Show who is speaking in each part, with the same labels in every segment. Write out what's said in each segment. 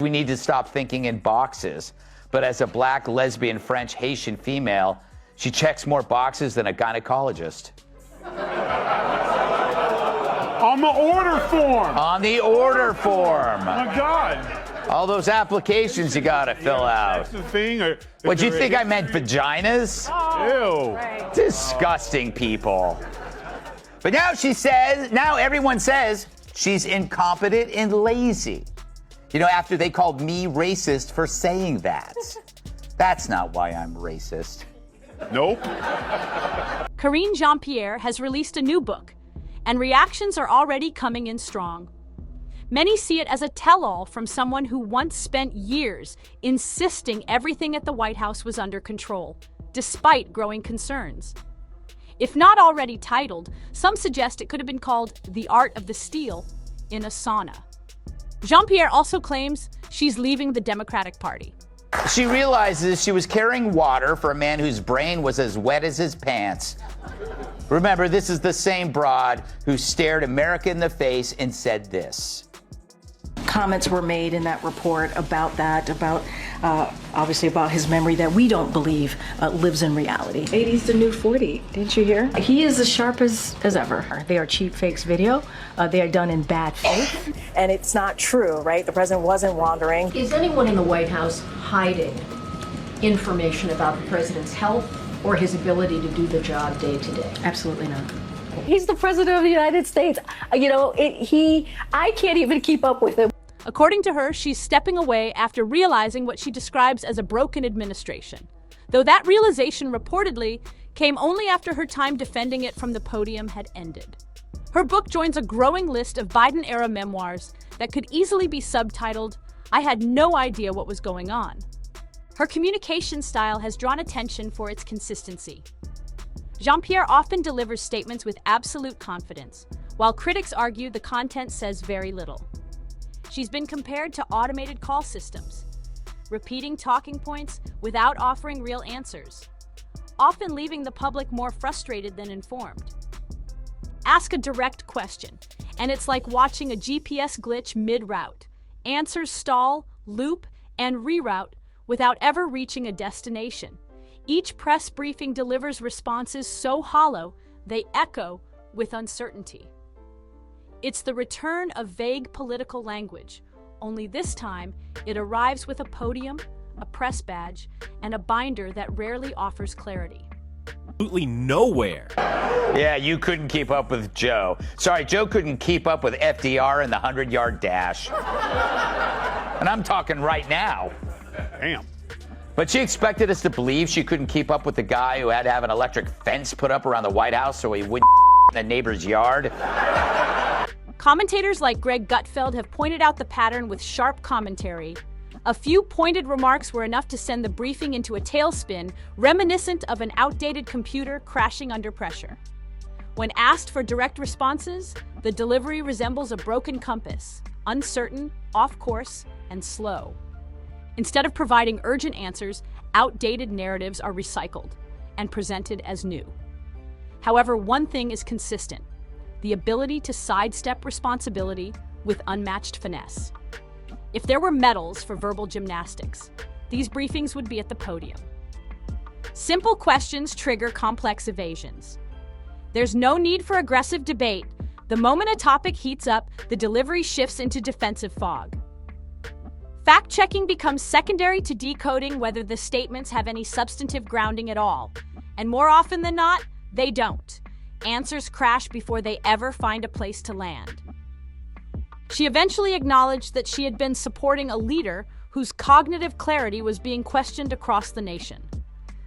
Speaker 1: We need to stop thinking in boxes. But as a black, lesbian, French, Haitian female, she checks more boxes than a gynecologist.
Speaker 2: On the order form.
Speaker 1: On the order form.
Speaker 2: Oh my God.
Speaker 1: All those applications you gotta fill out.
Speaker 2: That's the thing.
Speaker 1: What, you think I meant vaginas?
Speaker 2: Ew.
Speaker 3: Right.
Speaker 1: Disgusting people. But now she says, now everyone says she's incompetent and lazy. You know, after they called me racist for saying that. That's not why I'm racist.
Speaker 2: Nope.
Speaker 4: Karine Jean-Pierre has released a new book, and reactions are already coming in strong. Many see it as a tell-all from someone who once spent years insisting everything at the White House was under control, despite growing concerns. If not already titled, some suggest it could have been called The Art of the Steal in a Sauna. Jean-Pierre also claims she's leaving the Democratic Party.
Speaker 1: She realizes she was carrying water for a man whose brain was as wet as his pants. Remember, this is the same broad who stared America in the face and said this.
Speaker 5: Comments were made in that report about that, obviously about his memory that we don't believe lives in reality.
Speaker 6: 80's the new 40, didn't you hear?
Speaker 5: He is as sharp as ever. They are cheap fakes video. They are done in bad faith.
Speaker 3: And it's not true, right? The president wasn't wandering.
Speaker 7: Is anyone in the White House hiding information about the president's health or his ability to do the job day to day?
Speaker 5: Absolutely not.
Speaker 6: He's the president of the United States. You know, I can't even keep up with him.
Speaker 4: According to her, she's stepping away after realizing what she describes as a broken administration, though that realization reportedly came only after her time defending it from the podium had ended. Her book joins a growing list of Biden-era memoirs that could easily be subtitled, "I Had No Idea What Was Going On." Her communication style has drawn attention for its consistency. Jean-Pierre often delivers statements with absolute confidence, while critics argue the content says very little. She's been compared to automated call systems, repeating talking points without offering real answers, often leaving the public more frustrated than informed. Ask a direct question, and it's like watching a GPS glitch mid-route. Answers stall, loop, and reroute without ever reaching a destination. Each press briefing delivers responses so hollow, they echo with uncertainty. It's the return of vague political language, only this time it arrives with a podium, a press badge, and a binder that rarely offers clarity.
Speaker 8: Absolutely nowhere.
Speaker 1: Yeah, you couldn't keep up with Joe. Sorry, Joe couldn't keep up with FDR in the 100-yard dash. And I'm talking right now.
Speaker 2: Damn.
Speaker 1: But she expected us to believe she couldn't keep up with the guy who had to have an electric fence put up around the White House so he wouldn't in a neighbor's yard.
Speaker 4: Commentators like Gutfeld have pointed out the pattern with sharp commentary. A few pointed remarks were enough to send the briefing into a tailspin, reminiscent of an outdated computer crashing under pressure. When asked for direct responses, the delivery resembles a broken compass, uncertain, off course, and slow. Instead of providing urgent answers, outdated narratives are recycled and presented as new. However, one thing is consistent: the ability to sidestep responsibility with unmatched finesse. If there were medals for verbal gymnastics, these briefings would be at the podium. Simple questions trigger complex evasions. There's no need for aggressive debate. The moment a topic heats up, the delivery shifts into defensive fog. Fact-checking becomes secondary to decoding whether the statements have any substantive grounding at all. And more often than not, they don't. Answers crash before they ever find a place to land. She eventually acknowledged that she had been supporting a leader whose cognitive clarity was being questioned across the nation.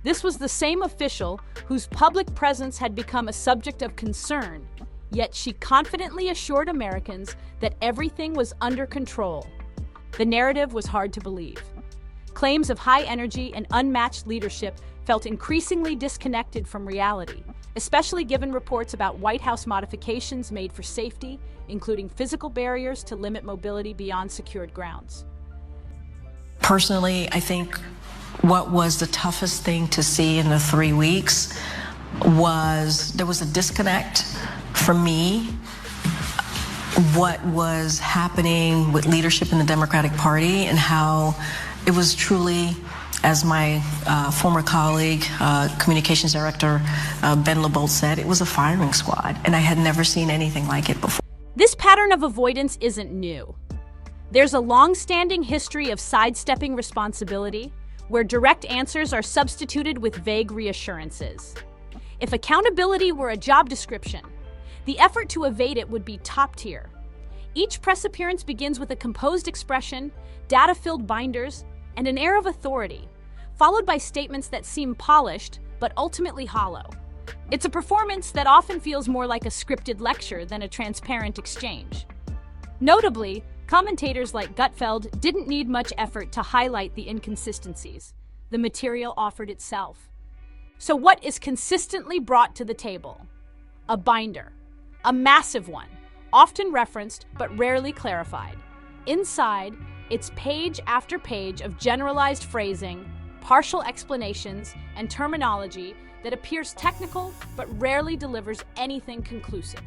Speaker 4: This was the same official whose public presence had become a subject of concern, yet she confidently assured Americans that everything was under control. The narrative was hard to believe. Claims of high energy and unmatched leadership felt increasingly disconnected from reality, especially given reports about White House modifications made for safety, including physical barriers to limit mobility beyond secured grounds.
Speaker 5: Personally, I think what was the toughest thing to see in the 3 weeks was there was a disconnect for me, what was happening with leadership in the Democratic Party and how it was truly, as my former colleague, communications director Ben LeBolt said, it was a firing squad, and I had never seen anything like it before.
Speaker 4: This pattern of avoidance isn't new. There's a long-standing history of sidestepping responsibility, where direct answers are substituted with vague reassurances. If accountability were a job description, the effort to evade it would be top tier. Each press appearance begins with a composed expression, data-filled binders, and an air of authority, followed by statements that seem polished but ultimately hollow. It's a performance that often feels more like a scripted lecture than a transparent exchange. Notably, commentators like Gutfeld didn't need much effort to highlight the inconsistencies. The material offered itself. So what is consistently brought to the table? A binder. A massive one, often referenced but rarely clarified. Inside, it's page after page of generalized phrasing, partial explanations, and terminology that appears technical but rarely delivers anything conclusive.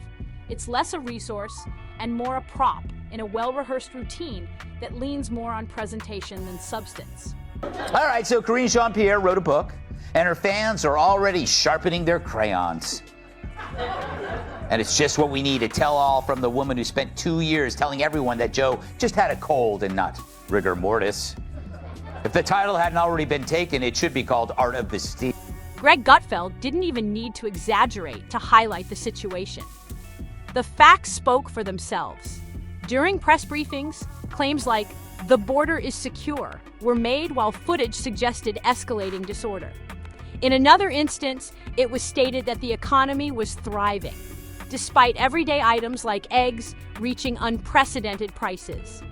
Speaker 4: It's less a resource and more a prop in a well-rehearsed routine that leans more on presentation than substance.
Speaker 1: All right, so Karine Jean-Pierre wrote a book, and her fans are already sharpening their crayons. And it's just what we need, a tell-all from the woman who spent 2 years telling everyone that Joe just had a cold and not rigor mortis. If the title hadn't already been taken, it should be called Art of the Steal.
Speaker 4: Greg Gutfeld didn't even need to exaggerate to highlight the situation. The facts spoke for themselves. During press briefings, claims like, "the border is secure," were made while footage suggested escalating disorder. In another instance, it was stated that the economy was thriving, despite everyday items like eggs reaching unprecedented prices.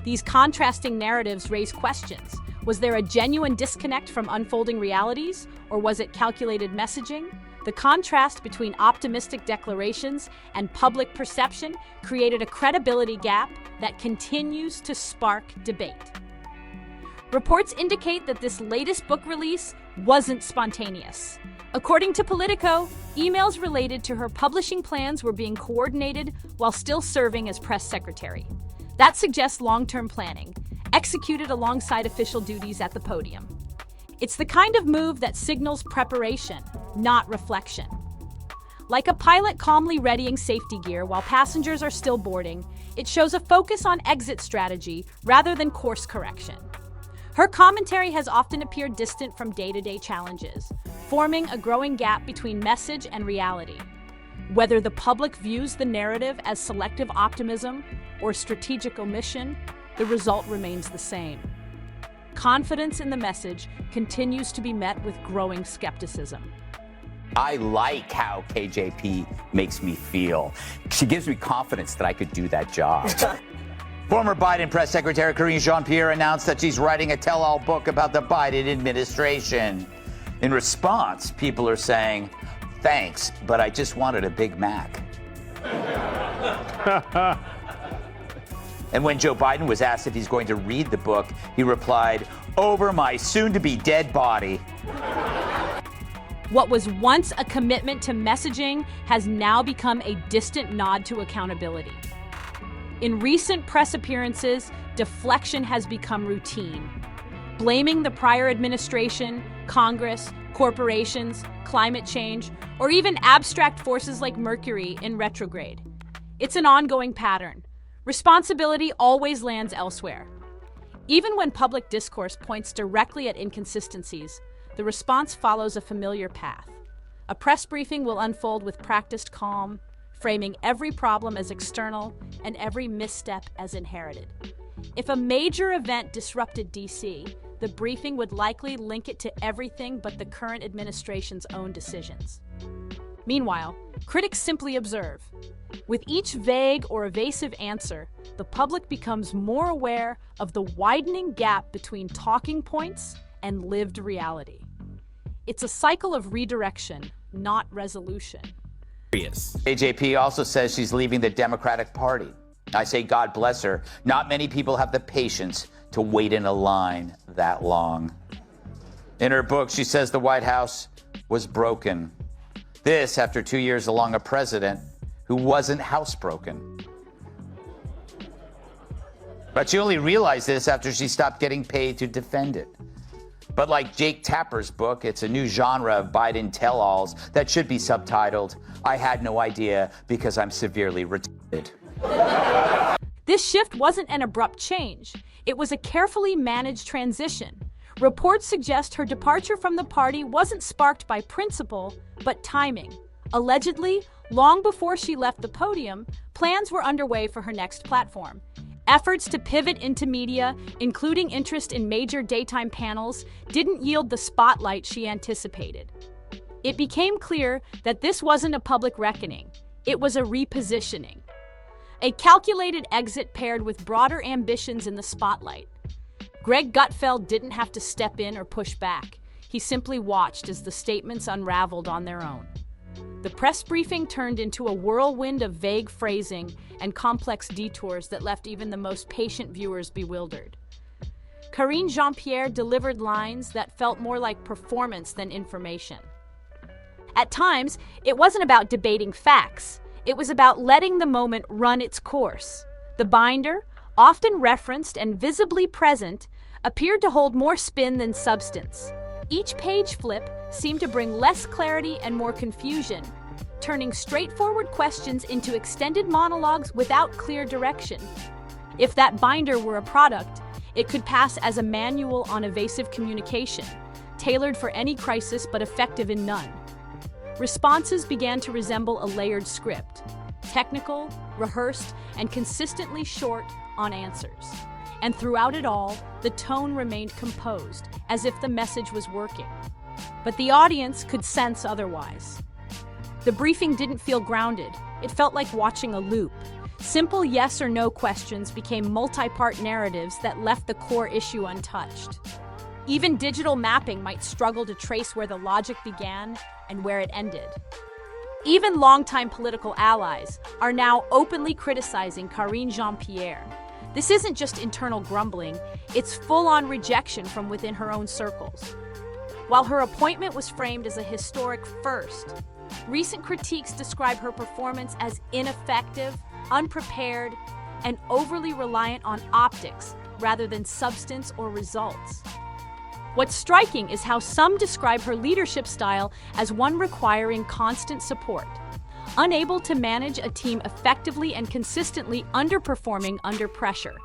Speaker 4: These contrasting narratives raise questions. Was there a genuine disconnect from unfolding realities, or was it calculated messaging? The contrast between optimistic declarations and public perception created a credibility gap that continues to spark debate. Reports indicate that this latest book release wasn't spontaneous. According to Politico, emails related to her publishing plans were being coordinated while still serving as press secretary. That suggests long-term planning, executed alongside official duties at the podium. It's the kind of move that signals preparation, not reflection. Like a pilot calmly readying safety gear while passengers are still boarding, it shows a focus on exit strategy rather than course correction. Her commentary has often appeared distant from day-to-day challenges, forming a growing gap between message and reality. Whether the public views the narrative as selective optimism or strategic omission, the result remains the same. Confidence in the message continues to be met with growing skepticism.
Speaker 1: I like how KJP makes me feel. She gives me confidence that I could do that job. Former Biden press secretary Karine Jean-Pierre announced that she's writing a tell-all book about the Biden administration. In response, people are saying, "Thanks, but I just wanted a Big Mac." And when Joe Biden was asked if he's going to read the book, he replied, "Over my soon-to-be dead body."
Speaker 4: What was once a commitment to messaging has now become a distant nod to accountability. In recent press appearances, deflection has become routine. Blaming the prior administration, Congress, corporations, climate change, or even abstract forces like Mercury in retrograde. It's an ongoing pattern. Responsibility always lands elsewhere. Even when public discourse points directly at inconsistencies, the response follows a familiar path. A press briefing will unfold with practiced calm, framing every problem as external and every misstep as inherited. If a major event disrupted DC, the briefing would likely link it to everything but the current administration's own decisions. Meanwhile, critics simply observe. With each vague or evasive answer, the public becomes more aware of the widening gap between talking points and lived reality. It's a cycle of redirection, not resolution.
Speaker 1: KJP also says she's leaving the Democratic Party. I say God bless her. Not many people have the patience to wait in a line that long. In her book, she says the White House was broken. This after 2 years along a president who wasn't housebroken. But she only realized this after she stopped getting paid to defend it. But like Jake Tapper's book, it's a new genre of Biden tell-alls that should be subtitled, "I had no idea because I'm severely retarded."
Speaker 4: This shift wasn't an abrupt change. It was a carefully managed transition. Reports suggest her departure from the party wasn't sparked by principle, but timing. Allegedly, long before she left the podium, plans were underway for her next platform. Efforts to pivot into media, including interest in major daytime panels, didn't yield the spotlight she anticipated. It became clear that this wasn't a public reckoning. It was a repositioning. A calculated exit paired with broader ambitions in the spotlight. Greg Gutfeld didn't have to step in or push back. He simply watched as the statements unraveled on their own. The press briefing turned into a whirlwind of vague phrasing and complex detours that left even the most patient viewers bewildered. Karine Jean-Pierre delivered lines that felt more like performance than information. At times, it wasn't about debating facts. It was about letting the moment run its course. The binder, often referenced and visibly present, appeared to hold more spin than substance. Each page flip seemed to bring less clarity and more confusion, turning straightforward questions into extended monologues without clear direction. If that binder were a product, it could pass as a manual on evasive communication, tailored for any crisis but effective in none. Responses began to resemble a layered script, technical, rehearsed, and consistently short on answers. And throughout it all, the tone remained composed, as if the message was working. But the audience could sense otherwise. The briefing didn't feel grounded. It felt like watching a loop. Simple yes or no questions became multi-part narratives that left the core issue untouched. Even digital mapping might struggle to trace where the logic began and where it ended. Even longtime political allies are now openly criticizing Karine Jean-Pierre. This isn't just internal grumbling, it's full-on rejection from within her own circles. While her appointment was framed as a historic first, recent critiques describe her performance as ineffective, unprepared, and overly reliant on optics rather than substance or results. What's striking is how some describe her leadership style as one requiring constant support, unable to manage a team effectively and consistently underperforming under pressure.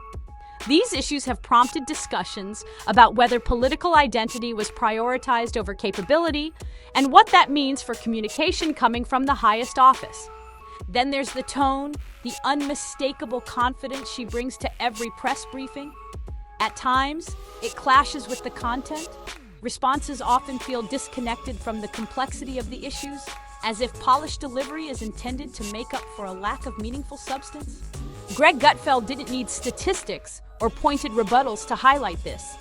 Speaker 4: These issues have prompted discussions about whether political identity was prioritized over capability and what that means for communication coming from the highest office. Then there's the tone, the unmistakable confidence she brings to every press briefing. At times, it clashes with the content. Responses often feel disconnected from the complexity of the issues, as if polished delivery is intended to make up for a lack of meaningful substance. Greg Gutfeld didn't need statistics or pointed rebuttals to highlight this.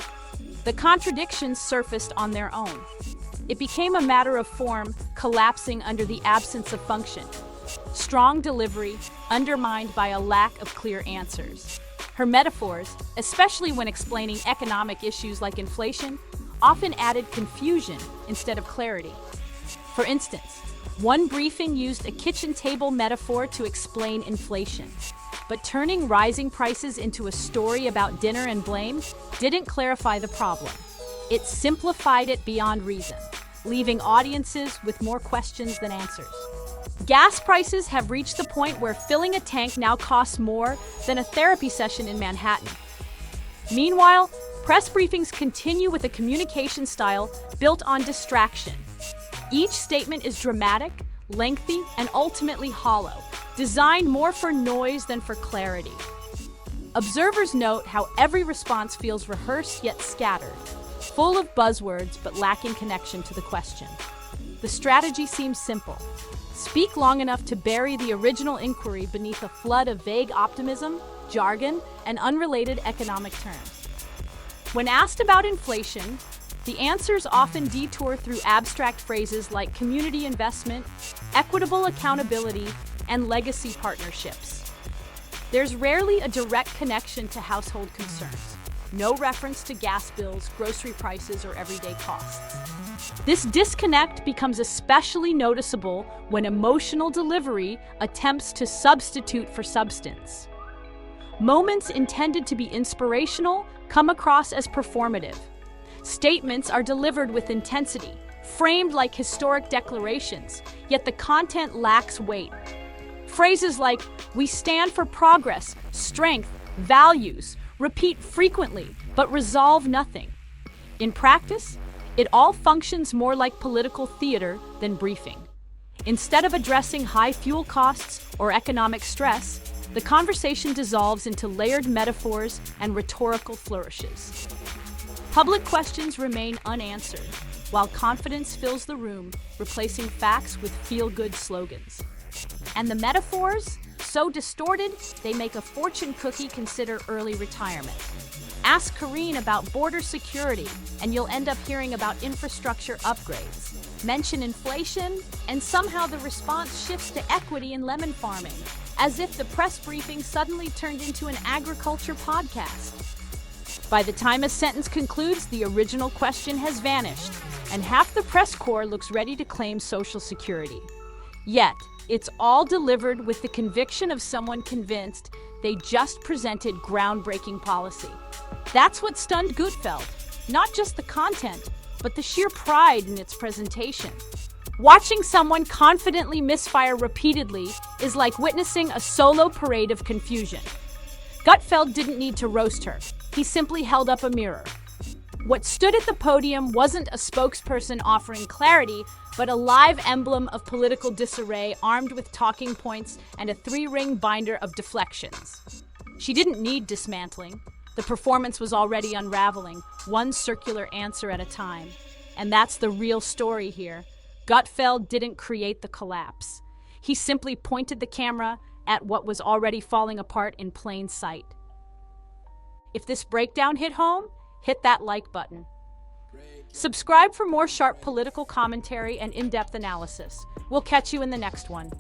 Speaker 4: The contradictions surfaced on their own. It became a matter of form, collapsing under the absence of function. Strong delivery, undermined by a lack of clear answers. Her metaphors, especially when explaining economic issues like inflation, often added confusion instead of clarity. For instance, one briefing used a kitchen table metaphor to explain inflation, but turning rising prices into a story about dinner and blame didn't clarify the problem. It simplified it beyond reason, leaving audiences with more questions than answers. Gas prices have reached the point where filling a tank now costs more than a therapy session in Manhattan. Meanwhile, press briefings continue with a communication style built on distraction. Each statement is dramatic, lengthy, and ultimately hollow, designed more for noise than for clarity. Observers note how every response feels rehearsed yet scattered, full of buzzwords but lacking connection to the question. The strategy seems simple. Speak long enough to bury the original inquiry beneath a flood of vague optimism, jargon, and unrelated economic terms. When asked about inflation, the answers often detour through abstract phrases like community investment, equitable accountability, and legacy partnerships. There's rarely a direct connection to household concerns. No reference to gas bills, grocery prices, or everyday costs. This disconnect becomes especially noticeable when emotional delivery attempts to substitute for substance. Moments intended to be inspirational come across as performative. Statements are delivered with intensity, framed like historic declarations, yet the content lacks weight. Phrases like, "We stand for progress, strength, values," repeat frequently, but resolve nothing. In practice, it all functions more like political theater than briefing. Instead of addressing high fuel costs or economic stress, the conversation dissolves into layered metaphors and rhetorical flourishes. Public questions remain unanswered, while confidence fills the room, replacing facts with feel-good slogans. And the metaphors? So distorted, they make a fortune cookie consider early retirement. Ask Karine about border security, and you'll end up hearing about infrastructure upgrades. Mention inflation, and somehow the response shifts to equity and lemon farming, as if the press briefing suddenly turned into an agriculture podcast. By the time a sentence concludes, the original question has vanished, and half the press corps looks ready to claim Social Security. Yet, it's all delivered with the conviction of someone convinced they just presented groundbreaking policy. That's what stunned Gutfeld. Not just the content, but the sheer pride in its presentation. Watching someone confidently misfire repeatedly is like witnessing a solo parade of confusion. Gutfeld didn't need to roast her. He simply held up a mirror. What stood at the podium wasn't a spokesperson offering clarity, but a live emblem of political disarray armed with talking points and a three-ring binder of deflections. She didn't need dismantling. The performance was already unraveling, one circular answer at a time. And that's the real story here. Gutfeld didn't create the collapse. He simply pointed the camera at what was already falling apart in plain sight. If this breakdown hit home, hit that like button. Subscribe for more sharp political commentary and in-depth analysis. We'll catch you in the next one.